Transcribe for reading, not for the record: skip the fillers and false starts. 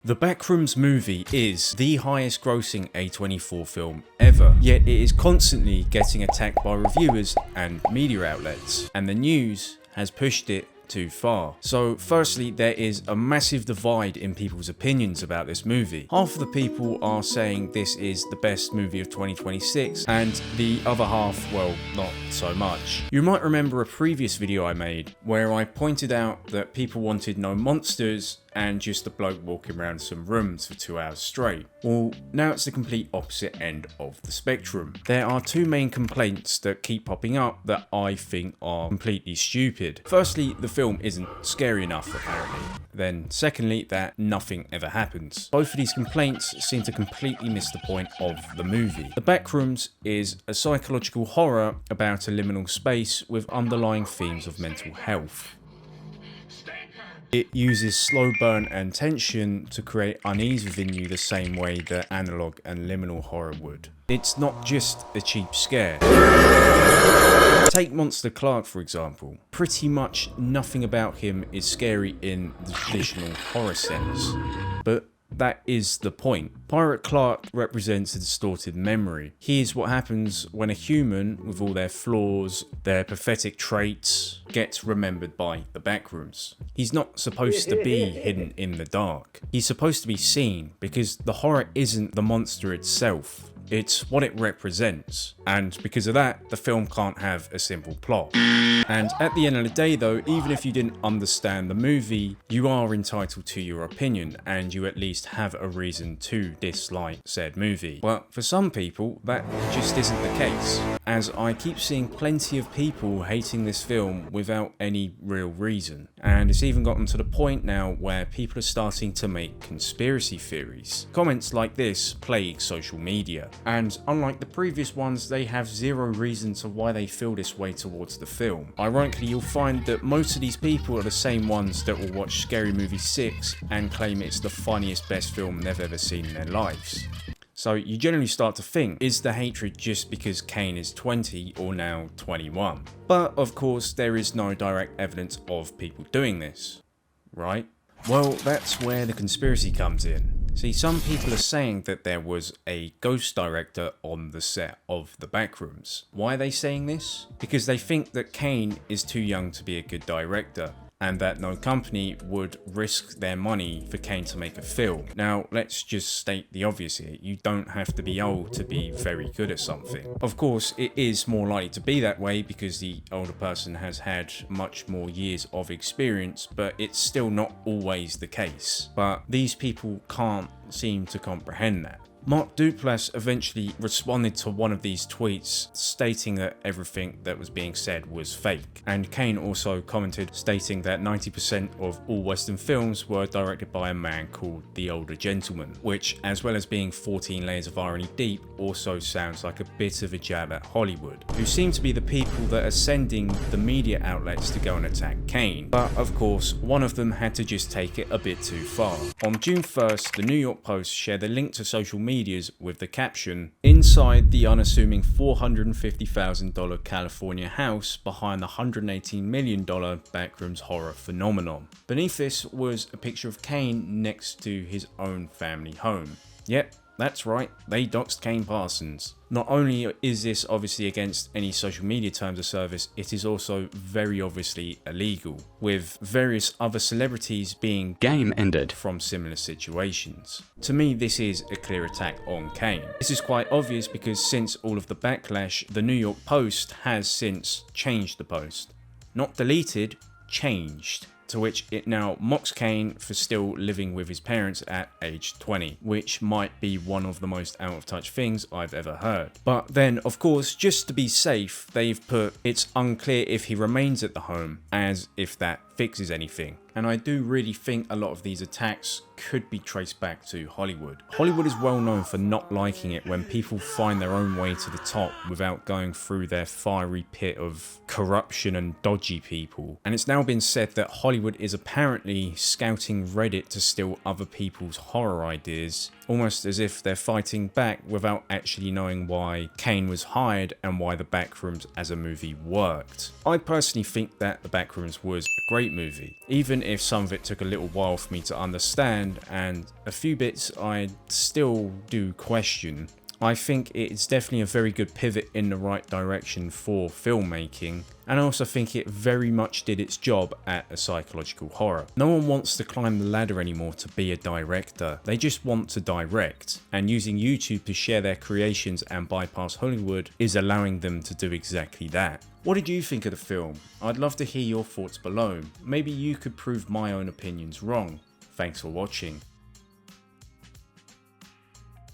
The Backrooms movie is the highest grossing A24 film ever, yet it is constantly getting attacked by reviewers and media outlets, and the news has pushed it too far. So firstly, there is a massive divide in people's opinions about this movie. Half of the people are saying this is the best movie of 2026, and the other half, well, not so much. You might remember a previous video I made where I pointed out that people wanted no monsters and just a bloke walking around some rooms for 2 hours straight. Well, now it's the complete opposite end of the spectrum. There are two main complaints that keep popping up that I think are completely stupid. Firstly, the film isn't scary enough apparently. Then secondly, that nothing ever happens. Both of these complaints seem to completely miss the point of the movie. The Backrooms is a psychological horror about a liminal space with underlying themes of mental health. It uses slow burn and tension to create unease within you the same way that analog and liminal horror would. It's not just a cheap scare. Take Monster Clark for example. Pretty much nothing about him is scary in the traditional horror sense, but that is the point. Pirate Clark represents a distorted memory. He is what happens when a human, with all their flaws, their pathetic traits, gets remembered by the Backrooms. He's not supposed to be hidden in the dark. He's supposed to be seen, because the horror isn't the monster itself. It's what it represents, and because of that, the film can't have a simple plot. And at the end of the day though, even if you didn't understand the movie, you are entitled to your opinion, and you at least have a reason to dislike said movie. But for some people, that just isn't the case, as I keep seeing plenty of people hating this film without any real reason. And it's even gotten to the point now where people are starting to make conspiracy theories. Comments like this plague social media. And unlike the previous ones, they have zero reason to why they feel this way towards the film. Ironically, you'll find that most of these people are the same ones that will watch Scary Movie 6 and claim it's the funniest, best film they've ever seen in their lives. So you generally start to think, is the hatred just because Kane is 20 or now 21? But of course, there is no direct evidence of people doing this, right? Well, that's where the conspiracy comes in. See, some people are saying that there was a ghost director on the set of the Backrooms. Why are they saying this? Because they think that Kane is too young to be a good director, and that no company would risk their money for Kane to make a film. Now, let's just state the obvious here. You don't have to be old to be very good at something. Of course, it is more likely to be that way because the older person has had much more years of experience, but it's still not always the case. But these people can't seem to comprehend that. Mark Duplass eventually responded to one of these tweets stating that everything that was being said was fake, and Kane also commented stating that 90% of all Western films were directed by a man called the Older Gentleman, which, as well as being 14 layers of irony deep, also sounds like a bit of a jab at Hollywood, who seem to be the people that are sending the media outlets to go and attack Kane. But of course, one of them had to just take it a bit too far. On June 1st, the New York Post shared a link to social medias with the caption, "Inside the unassuming $450,000 California house behind the $118 million Backrooms horror phenomenon." Beneath this was a picture of Kane next to his own family home. Yep, that's right, they doxed Kane Parsons. Not only is this obviously against any social media terms of service, it is also very obviously illegal, with various other celebrities being game ended from similar situations. To me, this is a clear attack on Kane. This is quite obvious because since all of the backlash, the New York Post has since changed the post. Not deleted, changed. To which it now mocks Kane for still living with his parents at age 20, which might be one of the most out of touch things I've ever heard. But then, of course, just to be safe, they've put, "It's unclear if he remains at the home," as if that fixes anything. And I do really think a lot of these attacks could be traced back to Hollywood. Hollywood is well known for not liking it when people find their own way to the top without going through their fiery pit of corruption and dodgy people. And it's now been said that Hollywood is apparently scouting Reddit to steal other people's horror ideas, almost as if they're fighting back without actually knowing why Kane was hired and why the Backrooms as a movie worked. I personally think that the Backrooms was a great great movie, even if some of it took a little while for me to understand and a few bits I still do question. I think it's definitely a very good pivot in the right direction for filmmaking, and I also think it very much did its job at a psychological horror. No one wants to climb the ladder anymore to be a director, they just want to direct, and using YouTube to share their creations and bypass Hollywood is allowing them to do exactly that. What did you think of the film? I'd love to hear your thoughts below. Maybe you could prove my own opinions wrong. Thanks for watching.